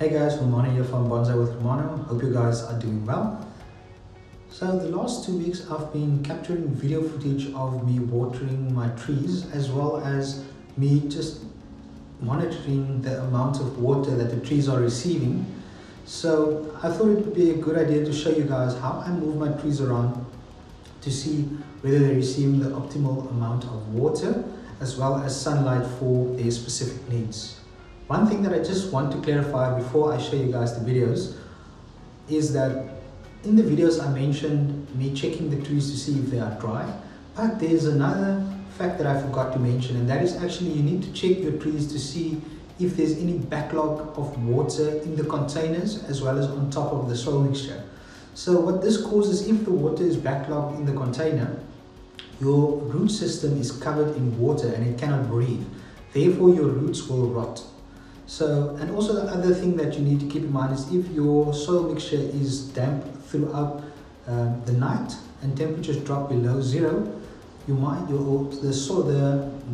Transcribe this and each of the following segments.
Hey guys, Romano here from Bonsaiwithromano. Hope you guys are doing well. So the last 2 weeks I've been capturing video footage of me watering my trees, as well as me just monitoring the amount of water that the trees are receiving. So I thought it would be a good idea to show you guys how I move my trees around to see whether they're receiving the optimal amount of water as well as sunlight for their specific needs. One thing that I just want to clarify before I show you guys the videos is that in the videos I mentioned me checking the trees to see if they are dry, but there's another fact that I forgot to mention, and that is actually you need to check your trees to see if there's any backlog of water in the containers as well as on top of the soil mixture. So what this causes, if the water is backlogged in the container, your root system is covered in water and it cannot breathe. Therefore your roots will rot. So, and also the other thing that you need to keep in mind is if your soil mixture is damp throughout the night and temperatures drop below zero, the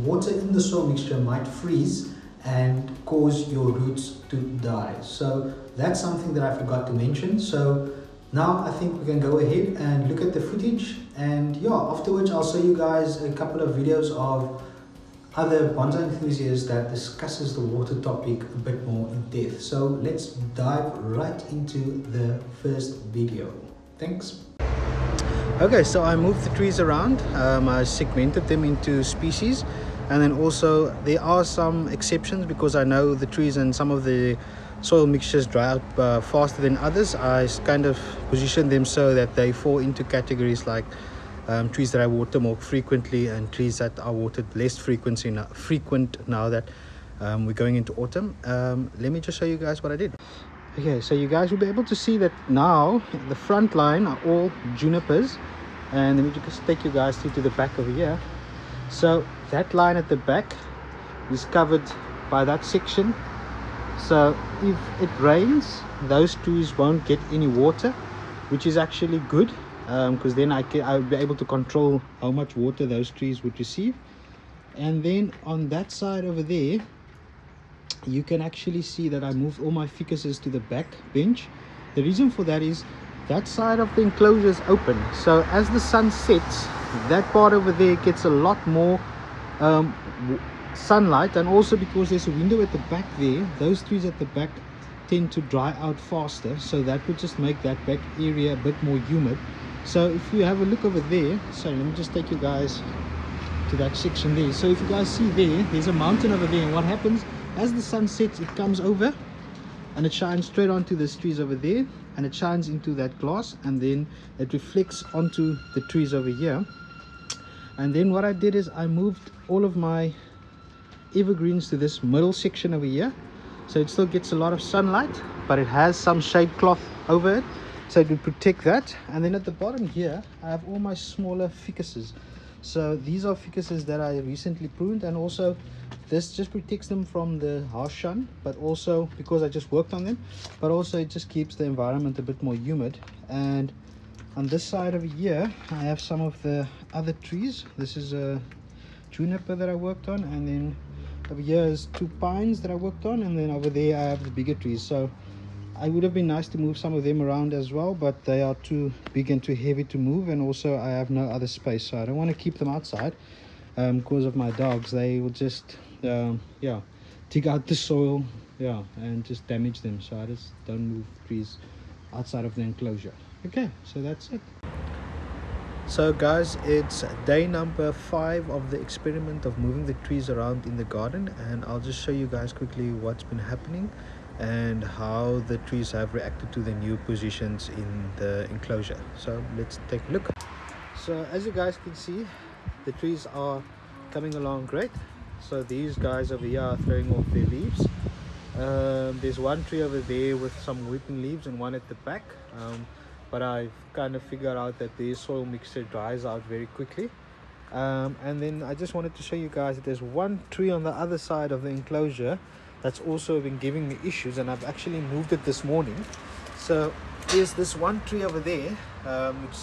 water in the soil mixture might freeze and cause your roots to die. So that's something that I forgot to mention. So now I think we can go ahead and look at the footage, and yeah, afterwards I'll show you guys a couple of videos of other bonsai enthusiasts that discusses the water topic a bit more in depth. So let's dive right into the first video. Thanks. Okay, so I moved the trees around. I segmented them into species, and then also there are some exceptions because I know the trees and some of the soil mixtures dry out faster than others. I kind of position them so that they fall into categories like trees that I water more frequently and trees that are watered less frequent now that we're going into autumn. Let me just show you guys what I did. Okay, so you guys will be able to see that now the front line are all junipers, and let me just take you guys through to the back over here. So that line at the back is covered by that section. So if it rains, those trees won't get any water, which is actually good, because then I'll be able to control how much water those trees would receive. And then on that side over there, you can actually see that I moved all my ficuses to the back bench. The reason for that is that side of the enclosure is open, so as the sun sets, that part over there gets a lot more sunlight, and also because there's a window at the back there, those trees at the back tend to dry out faster, so that would just make that back area a bit more humid. So if you have a look over there, sorry, let me just take you guys to that section there. So if you guys see there's a mountain over there, and what happens as the sun sets, it comes over and it shines straight onto these trees over there, and it shines into that glass, and then it reflects onto the trees over here. And then what I did is I moved all of my evergreens to this middle section over here, so it still gets a lot of sunlight, but it has some shade cloth over it, so it will protect that. And then at the bottom here I have all my smaller ficuses. So these are ficuses that I recently pruned, and also this just protects them from the harsh sun, but also because I just worked on them, but also it just keeps the environment a bit more humid. And on this side over here I have some of the other trees. This is a juniper that I worked on, and then over here is 2 pines that I worked on, and then over there I have the bigger trees. So I would have been nice to move some of them around as well, but they are too big and too heavy to move, and also I have no other space, so I don't want to keep them outside because of my dogs. They will just dig out the soil and just damage them, so I just don't move trees outside of the enclosure. Okay, so that's it. So guys, it's day number 5 of the experiment of moving the trees around in the garden, and I'll just show you guys quickly what's been happening and how the trees have reacted to the new positions in the enclosure. So let's take a look. So as you guys can see, the trees are coming along great. So these guys over here are throwing off their leaves. There's one tree over there with some weeping leaves and one at the back, but I've kind of figured out that the soil mixture dries out very quickly. And then I just wanted to show you guys that there's one tree on the other side of the enclosure that's also been giving me issues, and I've actually moved it this morning. So there's this one tree over there which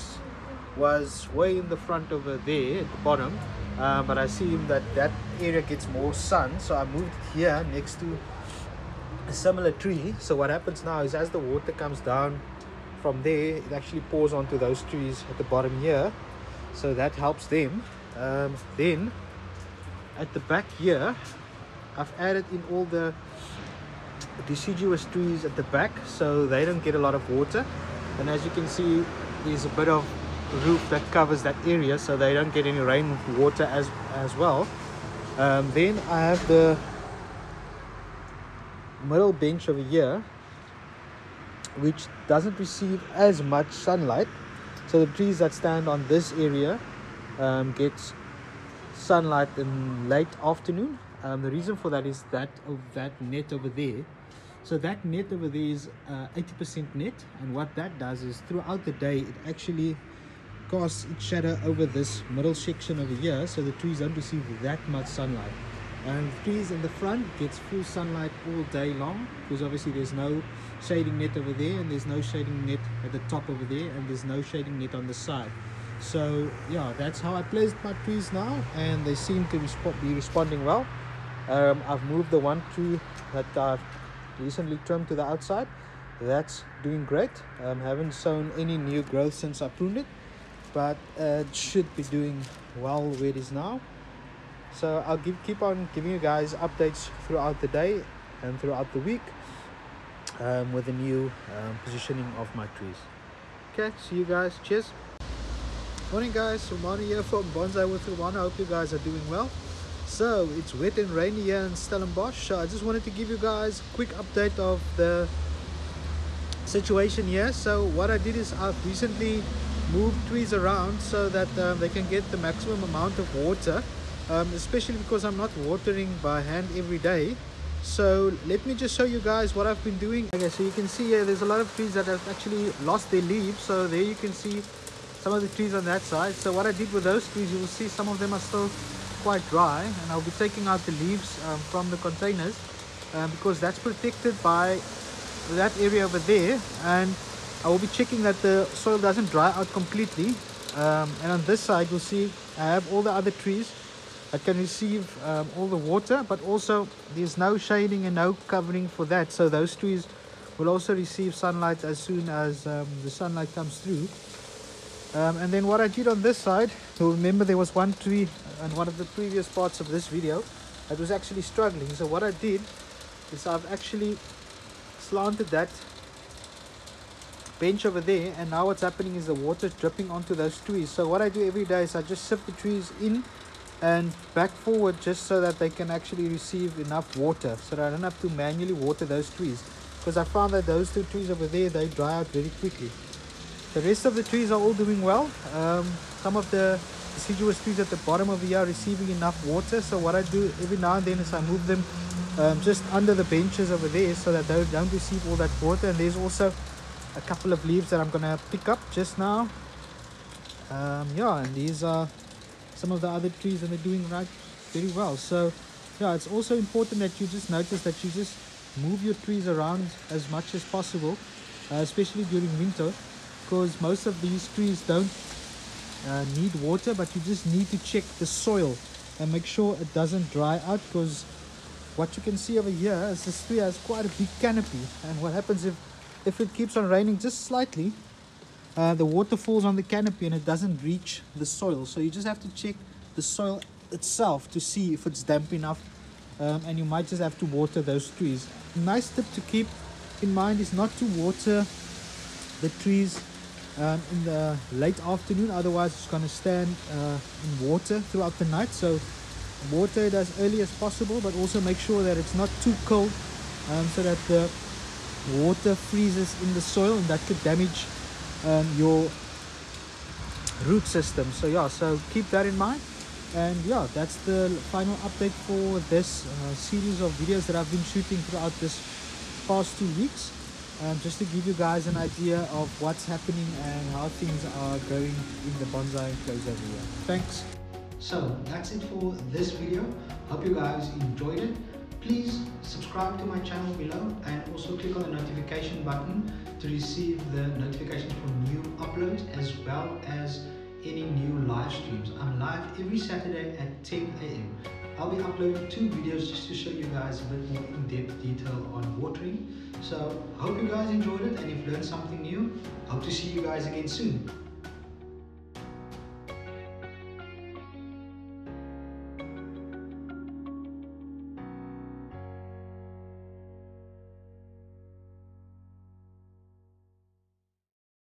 was way in the front over there at the bottom, but I see that area gets more sun, so I moved it here next to a similar tree. So what happens now is as the water comes down from there, it actually pours onto those trees at the bottom here, so that helps them. Then at the back here, I've added in all the deciduous trees at the back so they don't get a lot of water, and as you can see, there's a bit of roof that covers that area so they don't get any rain water as well. Then I have the middle bench over here, which doesn't receive as much sunlight, so the trees that stand on this area gets sunlight in late afternoon. The reason for that is that net over there. So that net over there is 80% net, and what that does is throughout the day it actually casts its shadow over this middle section over here, so the trees don't receive that much sunlight. And the trees in the front gets full sunlight all day long, because obviously there's no shading net over there, and there's no shading net at the top over there, and there's no shading net on the side. So yeah, that's how I placed my trees now, and they seem to be responding well. I've moved the one tree that I've recently trimmed to the outside. That's doing great. Haven't sown any new growth since I pruned it, but it should be doing well where it is now. So I'll keep on giving you guys updates throughout the day and throughout the week with the new positioning of my trees. Okay, see you guys. Cheers. Morning guys, Romano here from Bonsaiwithromano. I hope you guys are doing well. So it's wet and rainy here in Stellenbosch, so I just wanted to give you guys a quick update of the situation here. So what I did is I've recently moved trees around so that they can get the maximum amount of water, especially because I'm not watering by hand every day. So let me just show you guys what I've been doing. Okay, so you can see here there's a lot of trees that have actually lost their leaves. So there you can see some of the trees on that side. So what I did with those trees, you will see some of them are still quite dry, and I'll be taking out the leaves from the containers because that's protected by that area over there, and I will be checking that the soil doesn't dry out completely. And on this side you'll see I have all the other trees that can receive all the water, but also there's no shading and no covering for that, so those trees will also receive sunlight as soon as the sunlight comes through. And then what I did on this side, so remember there was one tree in one of the previous parts of this video that was actually struggling. So what I did is I've actually slanted that bench over there, and now what's happening is the water is dripping onto those trees. So what I do every day is I just sift the trees in and back forward, just so that they can actually receive enough water, so that I don't have to manually water those trees, because I found that those two trees over there, they dry out very quickly. The rest of the trees are all doing well. Some of the deciduous trees at the bottom of here are receiving enough water, so what I do every now and then is I move them just under the benches over there so that they don't receive all that water. And there's also a couple of leaves that I'm gonna pick up just now. Yeah, and these are some of the other trees, and they're doing very well. So yeah, it's also important that you just notice that you just move your trees around as much as possible, especially during winter, because most of these trees don't need water, but you just need to check the soil and make sure it doesn't dry out, because what you can see over here is this tree has quite a big canopy, and what happens if it keeps on raining just slightly, the water falls on the canopy and it doesn't reach the soil. So you just have to check the soil itself to see if it's damp enough, and you might just have to water those trees. A nice tip to keep in mind is not to water the trees in the late afternoon, otherwise it's going to stand in water throughout the night. So water it as early as possible, but also make sure that it's not too cold, so that the water freezes in the soil, and that could damage your root system. So yeah, so keep that in mind. And yeah, that's the final update for this series of videos that I've been shooting throughout this past 2 weeks, just to give you guys an idea of what's happening and how things are going in the bonsai enclosure over here. Thanks. So that's it for this video. Hope you guys enjoyed it. Please subscribe to my channel below, and also click on the notification button to receive the notifications for new uploads, as well as any new live streams. I'm live every Saturday at 10 AM. I'll be uploading 2 videos just to show you guys a bit more in-depth detail on watering. So hope you guys enjoyed it, and if you learned something new, hope to see you guys again soon.